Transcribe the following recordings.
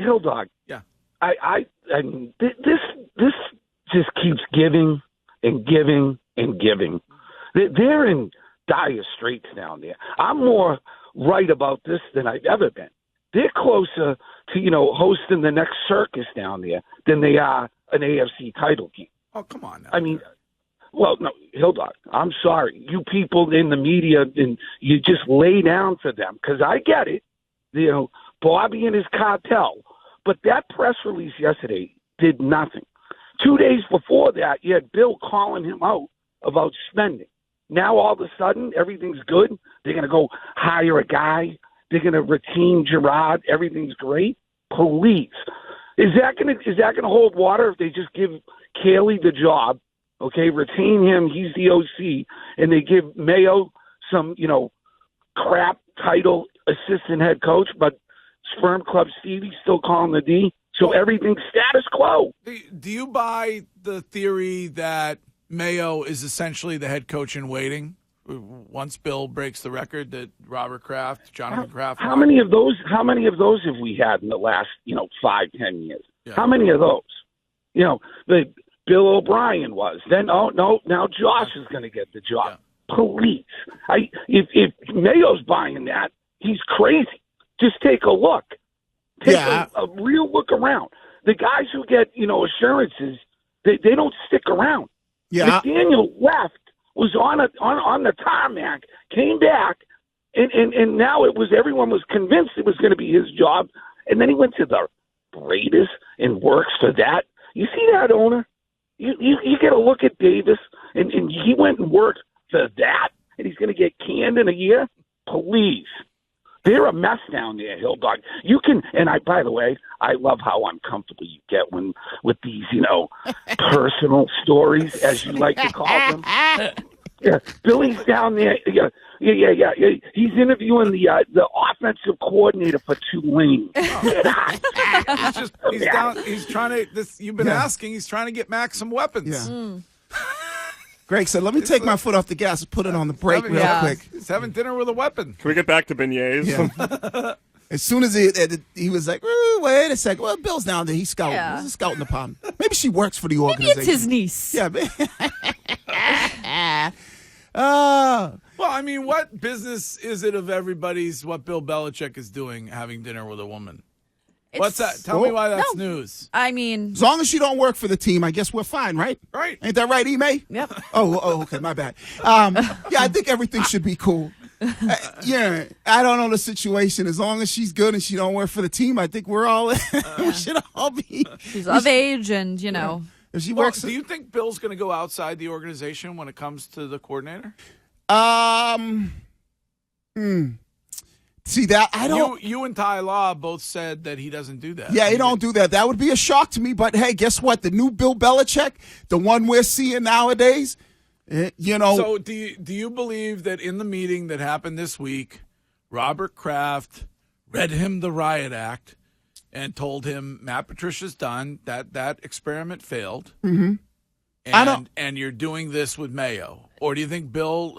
Hill Dog. Yeah. I mean, this just keeps giving and giving and giving. They're in dire straits down there. I'm more right about this than I've ever been. They're closer to, hosting the next circus down there than they are an AFC title game. Oh, come on now. I mean, well, no, Hildog, I'm sorry. You people in the media, and you just lay down for them because I get it. Bobby and his cartel. But that press release yesterday did nothing. 2 days before that, you had Bill calling him out about spending. Now all of a sudden, everything's good. They're going to go hire a guy. They're going to retain Jerod. Everything's great. Please. Is that going to hold water if they just give Caley the job? Okay, retain him. He's the OC, and they give Mayo some, crap title assistant head coach, but Sperm Club Stevie's still calling the D. So everything's status quo. Do you buy the theory that Mayo is essentially the head coach in waiting? Once Bill breaks the record that Robert Kraft, Jonathan Kraft. How many of those have we had in the last 5-10 years? Yeah. How many of those? The Bill O'Brien was. Then now Josh is going to get the job. Yeah. Police. If Mayo's buying that, he's crazy. Just take a look. Take a real look around. The guys who get assurances, they don't stick around. Yeah. McDaniel left. Was on the tarmac, came back, and now everyone was convinced it was going to be his job, and then he went to the Raiders and works for that. You see that owner? You get a look at Davis, and he went and worked for that, and he's going to get canned in a year? Please. They're a mess down there, Hill Dog. You can, and by the way, I love how uncomfortable you get with these, personal stories, as you like to call them. Yeah, Billy's down there. Yeah. He's interviewing the offensive coordinator for Tulane. He's trying to. You've been asking. He's trying to get Max some weapons. Yeah. Greg said, let me take my foot off the gas and put it on the brake real quick. He's having dinner with a weapon. Can we get back to beignets? Yeah. As soon as he was like, wait a second. Well, Bill's down there. He's scouting. Yeah. He's a scouting department. Maybe she works for the organization. Maybe it's his niece. Yeah. Well, I mean, what business is it of everybody's what Bill Belichick is doing, having dinner with a woman? What's that? Tell me why that's news. I mean, as long as you don't work for the team, I guess we're fine, right? Right. Ain't that right, Ime? Yep. Oh, okay, my bad. Yeah, I think everything should be cool. I don't know the situation. As long as she's good and she don't work for the team, I think we're all we should all be. She's of age, and if she works. Do you think Bill's going to go outside the organization when it comes to the coordinator? See that I don't. You and Ty Law both said that he doesn't do that. Yeah, he don't do that. That would be a shock to me. But hey, guess what? The new Bill Belichick, the one we're seeing nowadays, So do you believe that in the meeting that happened this week, Robert Kraft read him the riot act and told him Matt Patricia's done, that experiment failed, and you're doing this with Mayo? Or do you think Bill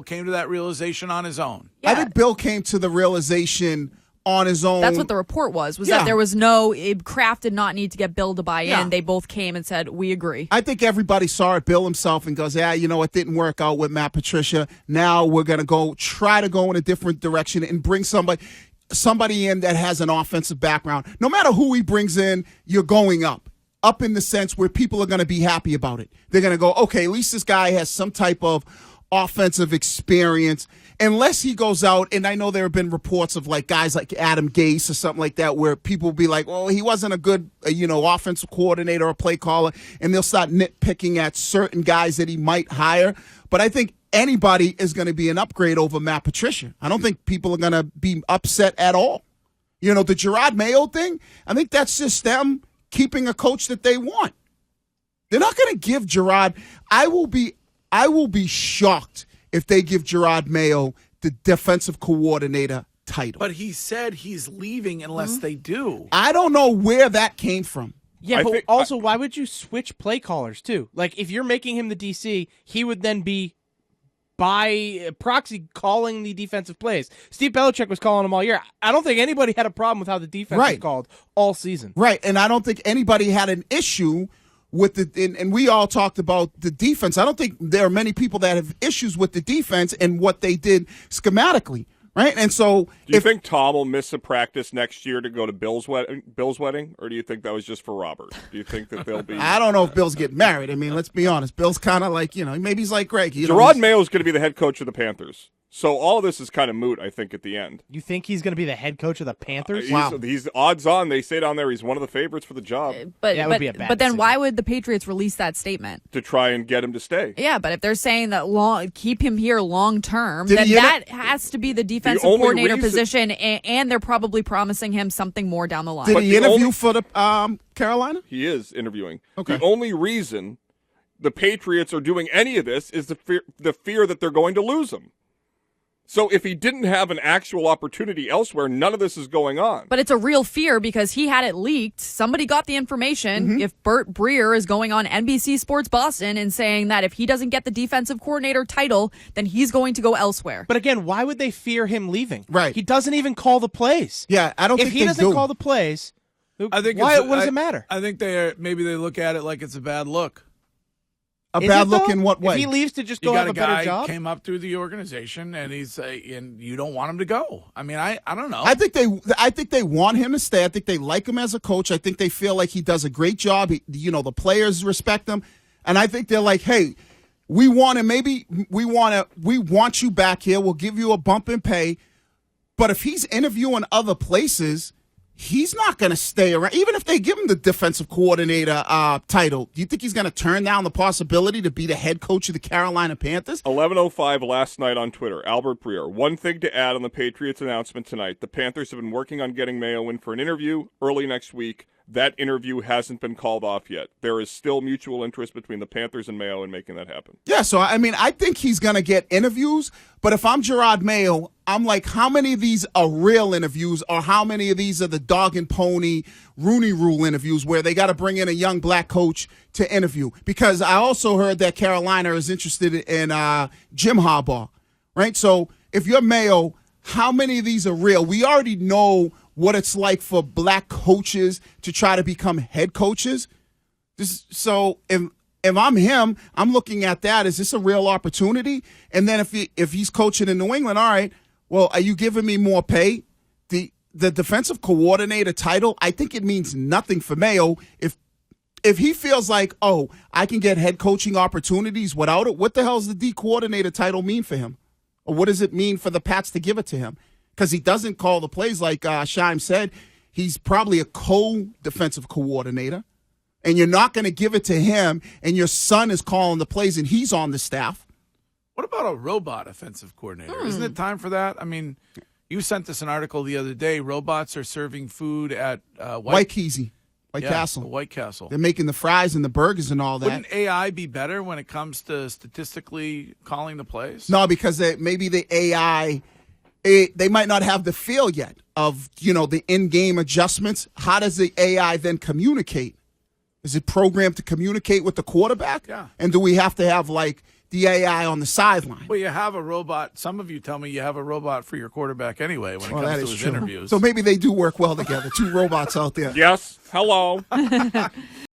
came to that realization on his own? Yeah. I think Bill came to the realization on his own. That's what the report was that there was Kraft did not need to get Bill to buy in. They both came and said, we agree. I think everybody saw it, Bill himself, and goes, it didn't work out with Matt Patricia. Now we're going to try to go in a different direction and bring somebody in that has an offensive background. No matter who he brings in, you're going up in the sense where people are going to be happy about it. They're going to go, okay, at least this guy has some type of offensive experience, unless he goes out, and I know there have been reports of guys like Adam Gase or something like that, where people will be like, well, he wasn't a good, offensive coordinator or play caller, and they'll start nitpicking at certain guys that he might hire. But I think anybody is going to be an upgrade over Matt Patricia. I don't think people are going to be upset at all. The Jerod Mayo thing, I think that's just them keeping a coach that they want. They're not going to give Jerod. I will be shocked if they give Jerod Mayo the defensive coordinator title. But he said he's leaving unless they do. I don't know where that came from. Yeah, but also, why would you switch play callers, too? If you're making him the DC, he would then be by proxy calling the defensive plays. Steve Belichick was calling them all year. I don't think anybody had a problem with how the defense was called all season. Right, and I don't think anybody had an issue with and we all talked about the defense. I don't think there are many people that have issues with the defense and what they did schematically. Right, and so do you think Tom will miss a practice next year to go to Bill's wedding, or do you think that was just for Robert? Do you think that they'll be? I don't know if Bill's getting married. I mean, let's be honest. Bill's kind of like, maybe he's like Greg. Jerod Mayo is going to be the head coach of the Panthers. So all of this is kind of moot, I think, at the end. You think he's going to be the head coach of the Panthers? He's odds on. They say down there he's one of the favorites for the job. But then why would the Patriots release that statement? To try and get him to stay. Yeah, but if they're saying that keep him here long term, then that has to be the defensive coordinator position, and they're probably promising him something more down the line. Did he interview for the Carolina? He is interviewing. Okay. The only reason the Patriots are doing any of this is the fear that they're going to lose him. So if he didn't have an actual opportunity elsewhere, none of this is going on. But it's a real fear because he had it leaked. Somebody got the information. Mm-hmm. If Burt Breer is going on NBC Sports Boston and saying that if he doesn't get the defensive coordinator title, then he's going to go elsewhere. But again, why would they fear him leaving? Right. He doesn't even call the plays. Yeah, I don't think if he doesn't call the plays, what does it matter? I think maybe they look at it like it's a bad look. A bad look in what way? If he leaves to just go have a better job? Came up through the organization and and you don't want him to go. I mean, I don't know. I think they want him to stay. I think they like him as a coach. I think they feel like he does a great job. The players respect him, and I think they're like, hey, we want you back here. We'll give you a bump in pay. But if he's interviewing other places, he's not going to stay around. Even if they give him the defensive coordinator title, do you think he's going to turn down the possibility to be the head coach of the Carolina Panthers? 11:05 last night on Twitter, Albert Breer. One thing to add on the Patriots announcement tonight. The Panthers have been working on getting Mayo in for an interview early next week. That interview hasn't been called off yet. There is still mutual interest between the Panthers and Mayo in making that happen. Yeah, so, I mean, I think he's going to get interviews, but if I'm Jerod Mayo, I'm like, how many of these are real interviews or how many of these are the dog and pony Rooney Rule interviews where they got to bring in a young black coach to interview? Because I also heard that Carolina is interested in Jim Harbaugh, right? So if you're Mayo, how many of these are real? We already know what it's like for black coaches to try to become head coaches. So if I'm him, I'm looking at that. Is this a real opportunity? And then if he's coaching in New England, all right, well, are you giving me more pay? The defensive coordinator title, I think it means nothing for Mayo. If he feels like, oh, I can get head coaching opportunities without it, what the hell does the D coordinator title mean for him? Or what does it mean for the Pats to give it to him? Because he doesn't call the plays like Scheim said. He's probably a co-defensive coordinator, and you're not going to give it to him, and your son is calling the plays, and he's on the staff. What about a robot offensive coordinator? Isn't it time for that? I mean, you sent us an article the other day. Robots are serving food at White Castle. White Castle. They're making the fries and the burgers and all that. Wouldn't AI be better when it comes to statistically calling the plays? No, because maybe the AI... they might not have the feel yet of, the in-game adjustments. How does the AI then communicate? Is it programmed to communicate with the quarterback? Yeah. And do we have to have, the AI on the sideline? Well, you have a robot. Some of you tell me you have a robot for your quarterback anyway when it comes to his interviews. So maybe they do work well together. Two robots out there. Yes. Hello.